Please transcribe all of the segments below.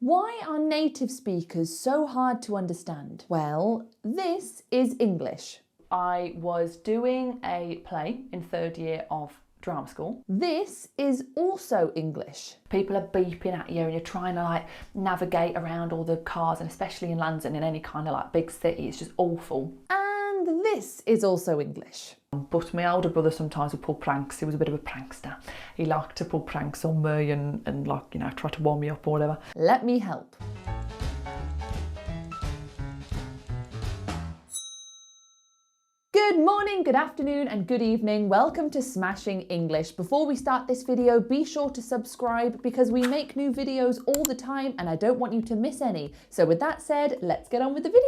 Why are native speakers so hard to understand? Well, this is English. I was doing a play in third year of drama school. This is also English. People are beeping at you and you're trying to navigate around all the cars, and especially in London, in any kind of big city, it's just awful. And this is also English. But my older brother sometimes would pull pranks. He was a bit of a prankster. He liked to pull pranks on me and try to warm me up or whatever. Let me help. Good morning, good afternoon and good evening. Welcome to Smashing English. Before we start this video, be sure to subscribe because we make new videos all the time and I don't want you to miss any. So with that said, let's get on with the video.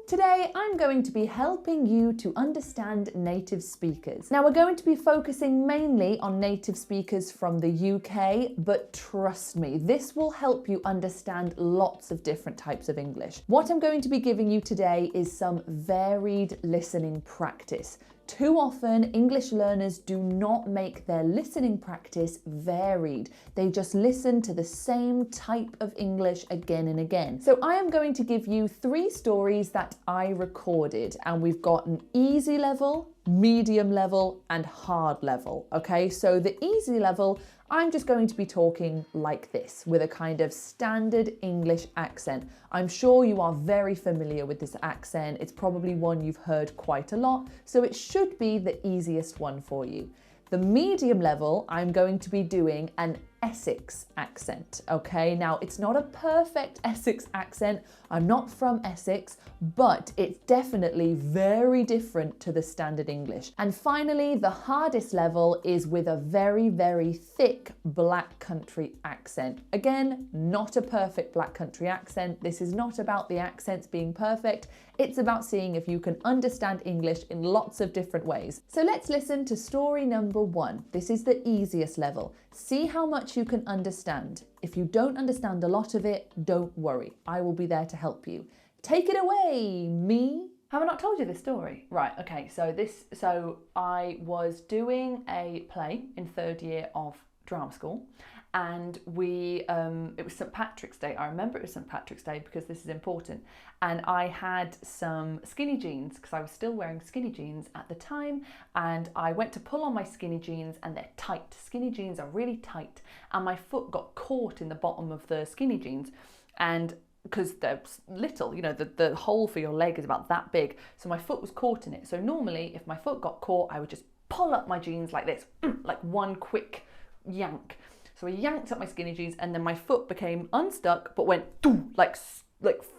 Today, I'm going to be helping you to understand native speakers. Now, we're going to be focusing mainly on native speakers from the UK, but trust me, this will help you understand lots of different types of English. What I'm going to be giving you today is some varied listening practice. Too often, English learners do not make their listening practice varied. They just listen to the same type of English again and again. So I am going to give you 3 stories that I recorded, and we've got an easy level, medium level, and hard level. Okay, so the easy level, I'm just going to be talking like this with a kind of standard English accent. I'm sure you are very familiar with this accent. It's probably one you've heard quite a lot, so it should be the easiest one for you. The medium level, I'm going to be doing an Essex accent, okay? Now, it's not a perfect Essex accent. I'm not from Essex, but it's definitely very different to the standard English. And finally, the hardest level is with a very, very thick Black Country accent. Again, not a perfect Black Country accent. This is not about the accents being perfect. It's about seeing if you can understand English in lots of different ways. So let's listen to story number 1. This is the easiest level. See how much you can understand. If you don't understand a lot of it, don't worry. I will be there to help you. Take it away, me. Have I not told you this story? Right, okay, so I was doing a play in third year of drama school, and it was St. Patrick's Day. I remember it was St. Patrick's Day because this is important. And I had some skinny jeans because I was still wearing skinny jeans at the time, and I went to pull on my skinny jeans and they're tight. Skinny jeans are really tight, and my foot got caught in the bottom of the skinny jeans, and because they're little, the hole for your leg is about that big, so my foot was caught in it. So normally if my foot got caught, I would just pull up my jeans like this, like one quick yank. So I yanked up my skinny jeans and then my foot became unstuck but went like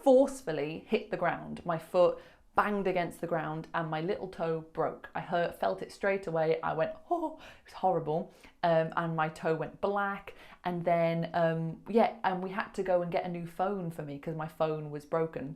forcefully hit the ground. My foot banged against the ground and my little toe broke. I felt it straight away. I went, oh, it was horrible. And my toe went black. And then, and we had to go and get a new phone for me because my phone was broken.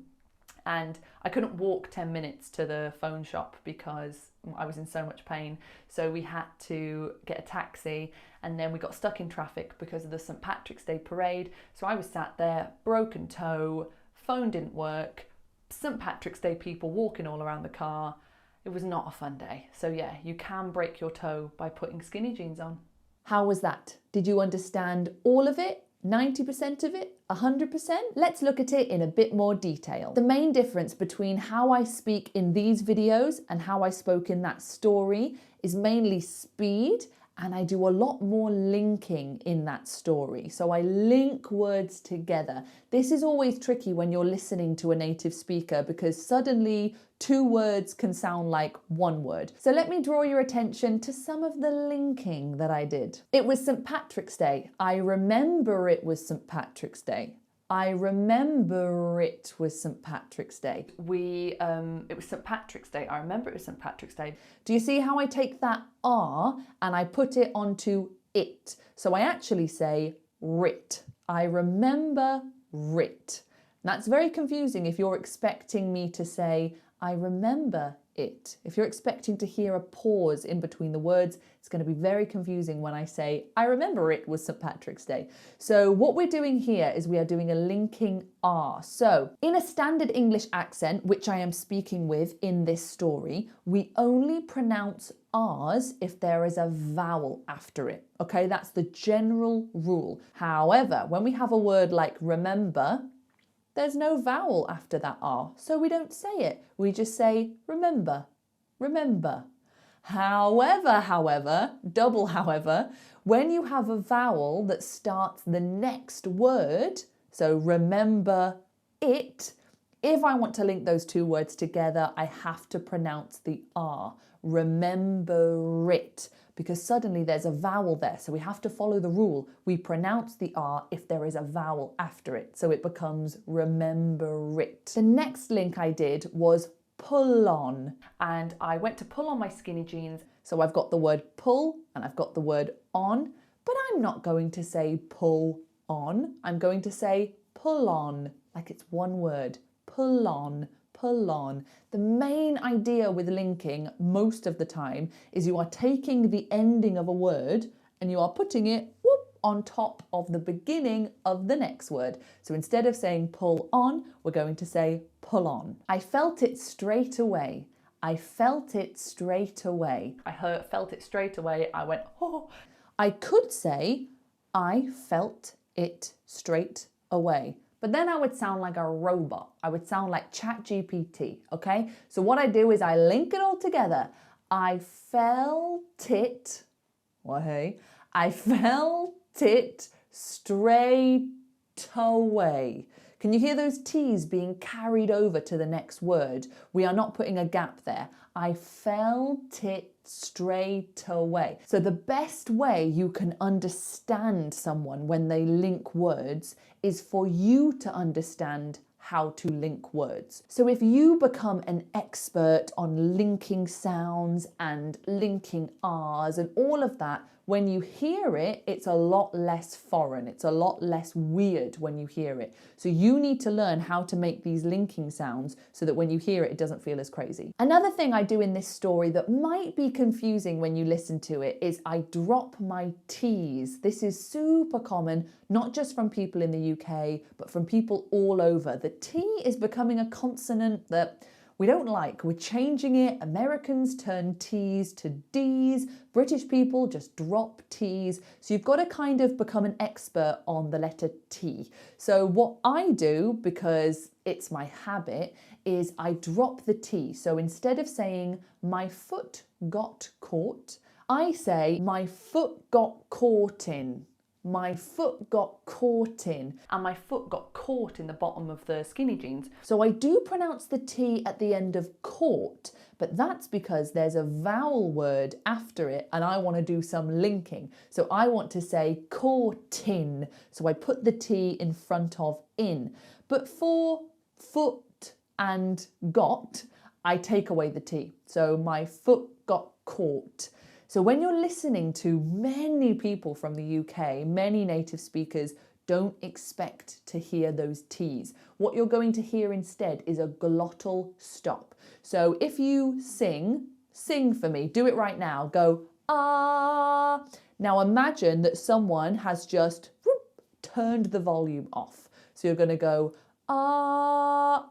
And I couldn't walk 10 minutes to the phone shop because I was in so much pain. So we had to get a taxi, and then we got stuck in traffic because of the St. Patrick's Day parade. So I was sat there, broken toe, phone didn't work, St. Patrick's Day people walking all around the car. It was not a fun day. So yeah, you can break your toe by putting skinny jeans on. How was that? Did you understand all of it? 90% of it? 100%? Let's look at it in a bit more detail. The main difference between how I speak in these videos and how I spoke in that story is mainly speed, and I do a lot more linking in that story. So I link words together. This is always tricky when you're listening to a native speaker because suddenly 2 words can sound like 1 word. So let me draw your attention to some of the linking that I did. It was St. Patrick's Day. I remember it was St. Patrick's Day. I remember it was St. Patrick's Day. It was St. Patrick's Day. I remember it was St. Patrick's Day. Do you see how I take that R and I put it onto it? So I actually say writ. I remember writ. That's very confusing if you're expecting me to say, I remember it. If you're expecting to hear a pause in between the words, it's going to be very confusing when I say, I remember it was St. Patrick's Day. So what we're doing here is we are doing a linking R. So in a standard English accent, which I am speaking with in this story, we only pronounce R's if there is a vowel after it. Okay, that's the general rule. However, when we have a word like remember, there's no vowel after that R, so we don't say it. We just say remember, remember. However, double however, when you have a vowel that starts the next word, so remember it, if I want to link those two words together, I have to pronounce the R. Remember it, because suddenly there's a vowel there. So we have to follow the rule. We pronounce the R if there is a vowel after it. So it becomes remember it. The next link I did was pull on. And I went to pull on my skinny jeans. So I've got the word pull and I've got the word on, but I'm not going to say pull on. I'm going to say pull on, like it's one word. Pull on, pull on. The main idea with linking most of the time is you are taking the ending of a word and you are putting it on top of the beginning of the next word. So instead of saying pull on, we're going to say pull on. I felt it straight away. I felt it straight away. I felt it straight away. I went, oh. I could say I felt it straight away. But then I would sound like a robot. I would sound like ChatGPT, okay? So what I do is I link it all together. I felt it, well, hey, I felt it straight away. Can you hear those T's being carried over to the next word? We are not putting a gap there. I felt it straight away. So the best way you can understand someone when they link words is for you to understand how to link words. So if you become an expert on linking sounds and linking R's and all of that, when you hear it, it's a lot less foreign. It's a lot less weird when you hear it. So you need to learn how to make these linking sounds so that when you hear it, it doesn't feel as crazy. Another thing I do in this story that might be confusing when you listen to it is I drop my T's. This is super common, not just from people in the UK, but from people all over. The T is becoming a consonant that we don't like. We're changing it. Americans turn T's to D's. British people just drop T's. So you've got to kind of become an expert on the letter T. So what I do, because it's my habit, is I drop the T. So instead of saying my foot got caught, I say my foot got caught in. My foot got caught in. And my foot got caught in the bottom of the skinny jeans. So I do pronounce the T at the end of caught, but that's because there's a vowel word after it and I want to do some linking. So I want to say caught in. So I put the T in front of in. But for foot and got, I take away the T. So my foot got caught. So when you're listening to many people from the UK, many native speakers, don't expect to hear those T's. What you're going to hear instead is a glottal stop. So if you sing for me, do it right now, go ah. Now imagine that someone has just turned the volume off. So you're going to go ah.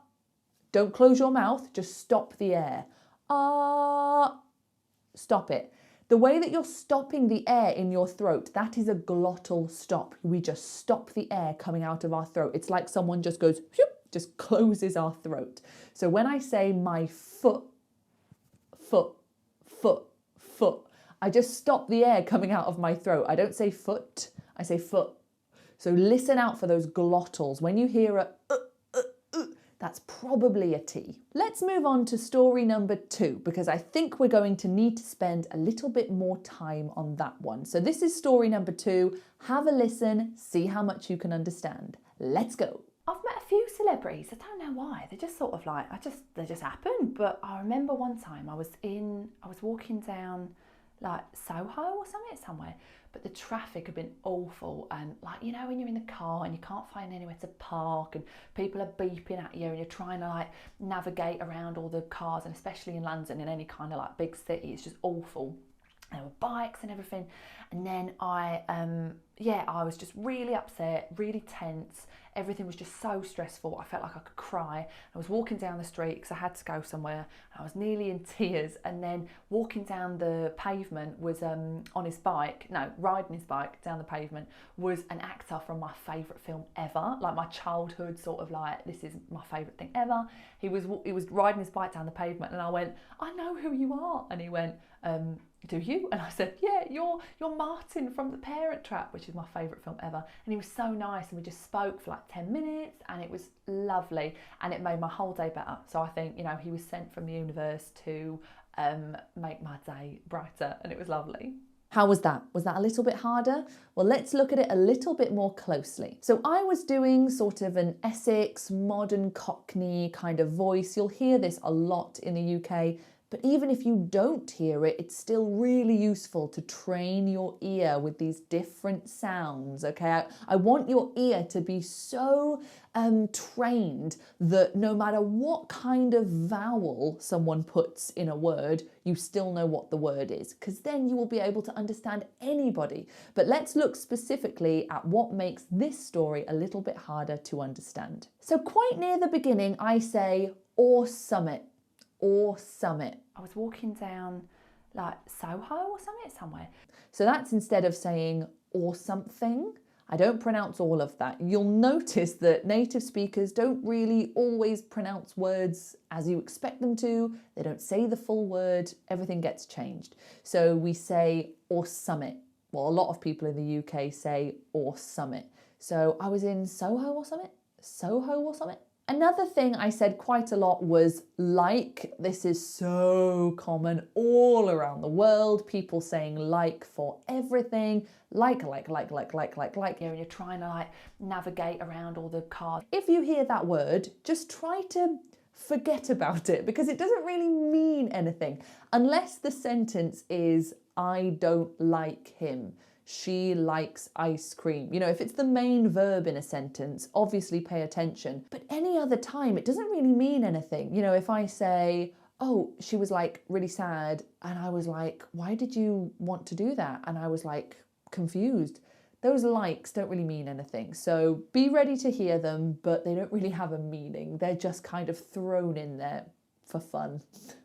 Don't close your mouth, just stop the air. Ah, stop it. The way that you're stopping the air in your throat, that is a glottal stop. We just stop the air coming out of our throat. It's like someone just goes, just closes our throat. So when I say my foot, I just stop the air coming out of my throat. I don't say foot, I say foot. So listen out for those glottals. When you hear a that's probably a T. Let's move on to story number 2 because I think we're going to need to spend a little bit more time on that one. So this is story number 2. Have a listen, see how much you can understand. Let's go. I've met a few celebrities. I don't know why. They're just sort of like, they just happen. But I remember one time I was walking down like Soho or something, somewhere. But the traffic had been awful, and like, you know, when you're in the car and you can't find anywhere to park and people are beeping at you and you're trying to like navigate around all the cars, and especially in London, in any kind of like big city, it's just awful. There were bikes and everything, and then I was just really upset, really tense. Everything was just so stressful. I felt like I could cry. I was walking down the street because I had to go somewhere. I was nearly in tears, and then walking down the pavement was riding his bike down the pavement was an actor from my favourite film ever, like my childhood sort of like, this is my favourite thing ever. He was riding his bike down the pavement, and I went, I know who you are. And he went, do you? And I said, yeah, you're Martin from The Parent Trap, which is my favourite film ever. And he was so nice, and we just spoke for like 10 minutes, and it was lovely, and it made my whole day better. So I think, you know, he was sent from the universe to make my day brighter, and it was lovely. How was that? Was that a little bit harder? Well, let's look at it a little bit more closely. So I was doing sort of an Essex, modern Cockney kind of voice. You'll hear this a lot in the UK. But even if you don't hear it, it's still really useful to train your ear with these different sounds, okay? I want your ear to be so trained that no matter what kind of vowel someone puts in a word, you still know what the word is, because then you will be able to understand anybody. But let's look specifically at what makes this story a little bit harder to understand. So quite near the beginning, I say, or summit. Or summit. I was walking down like Soho or something, somewhere. So that's instead of saying or something. I don't pronounce all of that. You'll notice that native speakers don't really always pronounce words as you expect them to. They don't say the full word. Everything gets changed. So we say or summit. Well, a lot of people in the UK say or summit. So I was in Soho or something? Soho or something? Another thing I said quite a lot was like. This is so common all around the world. People saying like for everything. Like. Yeah, and you're trying to like navigate around all the cars. If you hear that word, just try to forget about it, because it doesn't really mean anything. Unless the sentence is, I don't like him. She likes ice cream. You know, if it's the main verb in a sentence, obviously pay attention. But any other time, it doesn't really mean anything. You know, if I say, oh, she was like really sad, and I was like, why did you want to do that? And I was like confused. Those likes don't really mean anything. So be ready to hear them, but they don't really have a meaning. They're just kind of thrown in there for fun.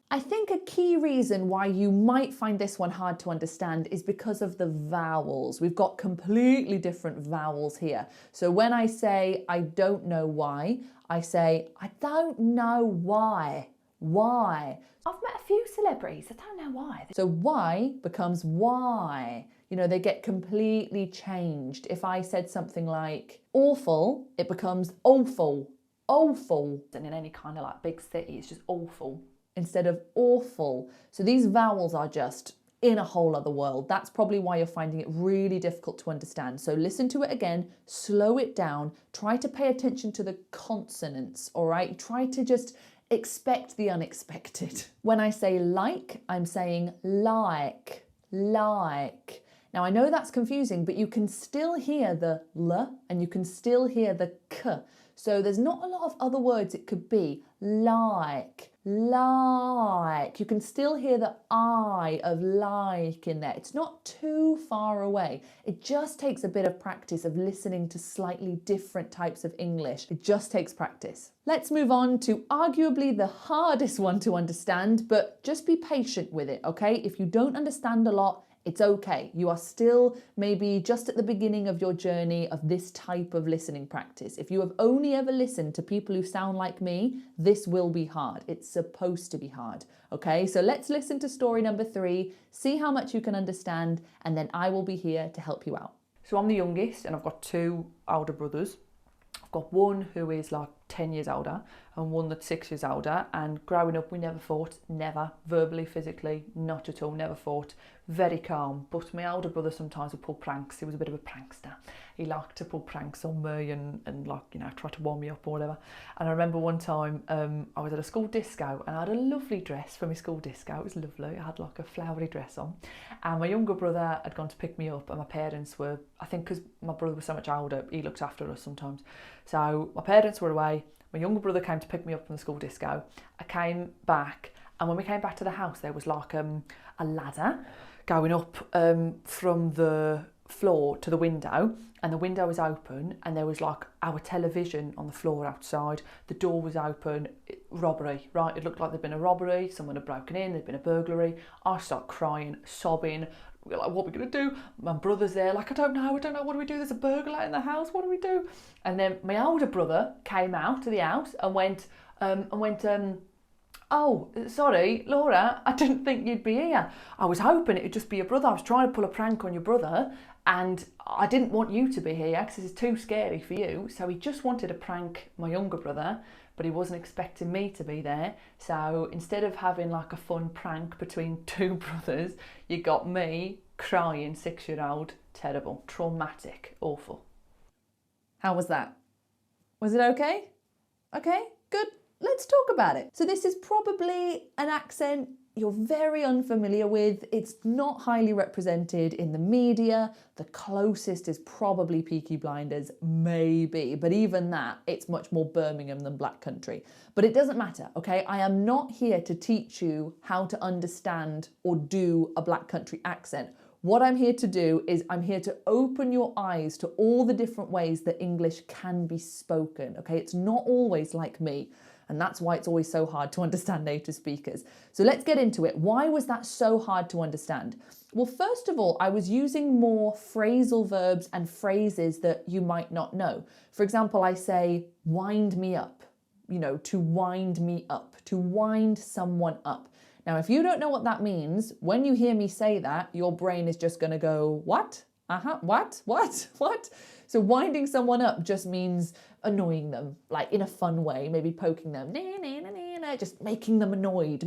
I think a key reason why you might find this one hard to understand is because of the vowels. We've got completely different vowels here. So when I say, I don't know why, I say, I don't know why. Why? I've met a few celebrities, I don't know why. So why becomes why. You know, they get completely changed. If I said something like awful, it becomes awful. Awful. And in any kind of like big city, it's just awful. Instead of awful. So these vowels are just in a whole other world. That's probably why you're finding it really difficult to understand. So listen to it again, slow it down, try to pay attention to the consonants, all right? Try to just expect the unexpected. When I say like, I'm saying like. Now I know that's confusing, but you can still hear the l and you can still hear the k. So there's not a lot of other words it could be. Like. You can still hear the I of like in there. It's not too far away. It just takes a bit of practice of listening to slightly different types of English. It just takes practice. Let's move on to arguably the hardest one to understand, but just be patient with it, okay? If you don't understand a lot, it's okay. You are still maybe just at the beginning of your journey of this type of listening practice. If you have only ever listened to people who sound like me, this will be hard. It's supposed to be hard. Okay, so let's listen to story number 3, see how much you can understand, and then I will be here to help you out. So I'm the youngest, and I've got 2 older brothers. I've got one who is like 10 years older and one that's 6 years older, and growing up we never fought, never, verbally, physically, not at all, never fought, very calm. But my older brother sometimes would pull pranks. He was a bit of a prankster. He liked to pull pranks on me and like, you know, try to warm me up or whatever. And I remember one time I was at a school disco and I had a lovely dress for my school disco. It was lovely. I had like a flowery dress on, and my younger brother had gone to pick me up, and my parents were, I think because my brother was so much older, he looked after us sometimes. So my parents were away. My younger brother came to pick me up from the school disco. I came back, and when we came back to the house, there was like a ladder going up from the floor to the window, and the window was open, and there was like our television on the floor outside. The door was open. Robbery, right? It looked like there'd been a robbery. Someone had broken in. There'd been a burglary. I started crying, sobbing. We're like, what are we going to do? My brother's there, like, I don't know, what do we do? There's a burglar in the house, what do we do? And then my older brother came out to the house and went, oh, sorry, Laura, I didn't think you'd be here. I was hoping it'd just be your brother. I was trying to pull a prank on your brother, and I didn't want you to be here because it's too scary for you. So he just wanted to prank my younger brother, but he wasn't expecting me to be there. So instead of having like a fun prank between two brothers, you got me crying, 6-year-old, terrible, traumatic, awful. How was that? Was it okay? Okay, good. Let's talk about it. So this is probably an accent you're very unfamiliar with. It's not highly represented in the media. The closest is probably Peaky Blinders, maybe. But even that, it's much more Birmingham than Black Country. But it doesn't matter, okay? I am not here to teach you how to understand or do a Black Country accent. What I'm here to do is I'm here to open your eyes to all the different ways that English can be spoken, okay? It's not always like me. And that's why it's always so hard to understand native speakers. So let's get into it. Why was that so hard to understand? Well, first of all, I was using more phrasal verbs and phrases that you might not know. For example, I say, wind me up, you know, to wind me up, to wind someone up. Now, if you don't know what that means, when you hear me say that, your brain is just going to go, what? What? So winding someone up just means annoying them, like in a fun way, maybe poking them, just making them annoyed.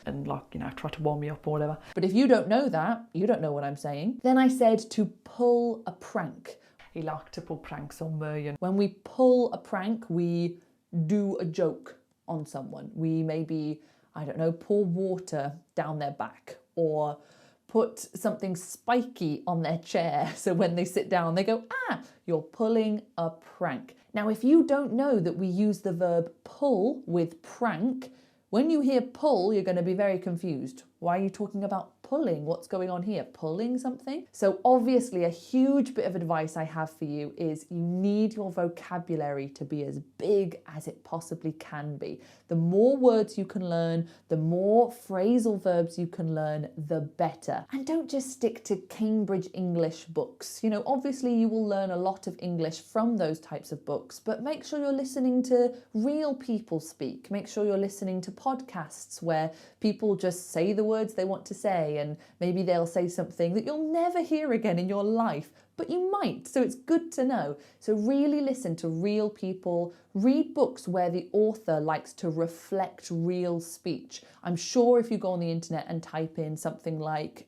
And like, you know, try to warm me up or whatever. But if you don't know that, you don't know what I'm saying. Then I said to pull a prank. He liked to pull pranks on me. And when we pull a prank, we do a joke on someone. We maybe, I don't know, pour water down their back, or put something spiky on their chair, so when they sit down they go, ah, you're pulling a prank. Now, if you don't know that we use the verb pull with prank, when you hear pull, you're going to be very confused. Why are you talking about pulling? What's going on here? Pulling something? So obviously a huge bit of advice I have for you is you need your vocabulary to be as big as it possibly can be. The more words you can learn, the more phrasal verbs you can learn, the better. And don't just stick to Cambridge English books. You know, obviously you will learn a lot of English from those types of books, but make sure you're listening to real people speak. Make sure you're listening to podcasts where people just say the words they want to say, and maybe they'll say something that you'll never hear again in your life, but you might, so it's good to know. So really listen to real people, read books where the author likes to reflect real speech. I'm sure if you go on the internet and type in something like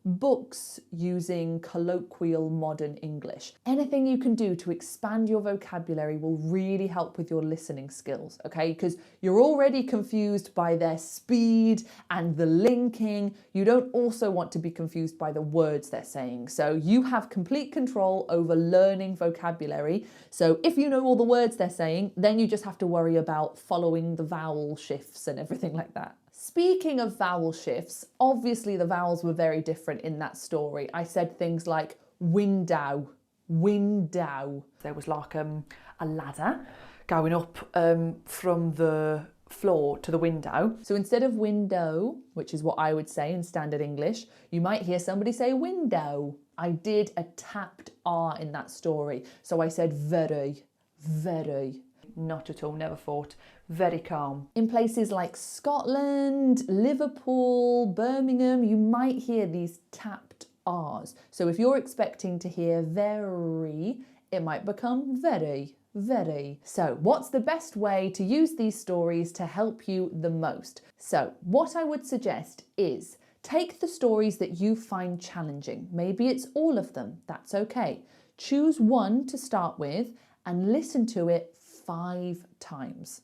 books using colloquial modern English, anything you can do to expand your vocabulary will really help with your listening skills, okay? Because you're already confused by their speed and the linking. You don't also want to be confused by the words they're saying. So you have complete control over learning vocabulary. So if you know all the words they're saying, then you just have to worry about following the vowel shifts and everything like that. Speaking of vowel shifts, obviously the vowels were very different in that story. I said things like window. There was like a ladder going up from the floor to the window. So instead of window, which is what I would say in standard English, you might hear somebody say window. I did a tapped R in that story. So I said very. Not at all, never fought, very calm. In places like Scotland, Liverpool, Birmingham, you might hear these tapped R's. So if you're expecting to hear very, it might become very. very. So what's the best way to use these stories to help you the most? So what I would suggest is take the stories that you find challenging. Maybe it's all of them, that's okay. Choose one to start with and listen to it 5 times.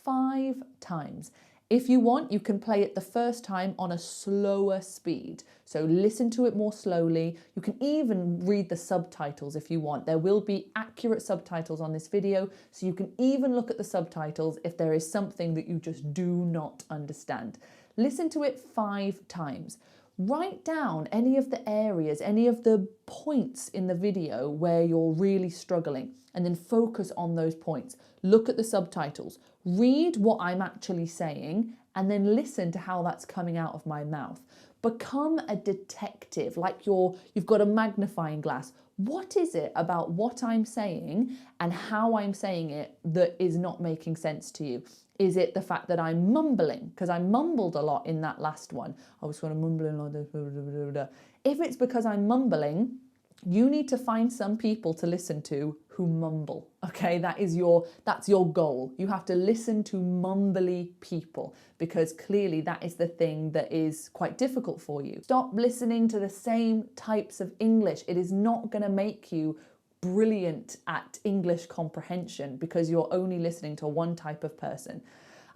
5 times. If you want, you can play it the first time on a slower speed. So listen to it more slowly. You can even read the subtitles if you want. There will be accurate subtitles on this video, so you can even look at the subtitles if there is something that you just do not understand. Listen to it 5 times. Write down any of the areas, any of the points in the video where you're really struggling, and then focus on those points. Look at the subtitles. Read what I'm actually saying, and then listen to how that's coming out of my mouth. Become a detective, like you've got a magnifying glass. What is it about what I'm saying and how I'm saying it that is not making sense to you? Is it the fact that I'm mumbling? Because I mumbled a lot in that last one. I was kind of mumbling like this. If it's because I'm mumbling, you need to find some people to listen to who mumble. Okay, that's your goal. You have to listen to mumbly people because clearly that is the thing that is quite difficult for you. Stop listening to the same types of English. It is not going to make you brilliant at English comprehension because you're only listening to one type of person.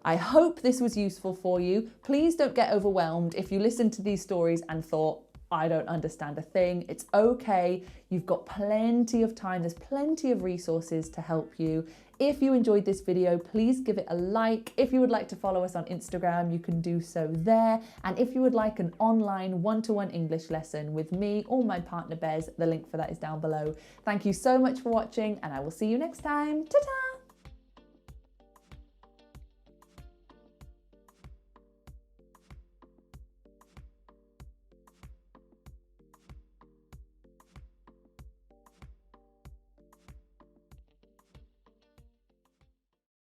I hope this was useful for you. Please don't get overwhelmed if you listen to these stories and thought, I don't understand a thing. It's okay. You've got plenty of time. There's plenty of resources to help you. If you enjoyed this video, please give it a like. If you would like to follow us on Instagram, you can do so there. And if you would like an online one-to-one English lesson with me or my partner Bez, the link for that is down below. Thank you so much for watching, and I will see you next time. Ta-ta!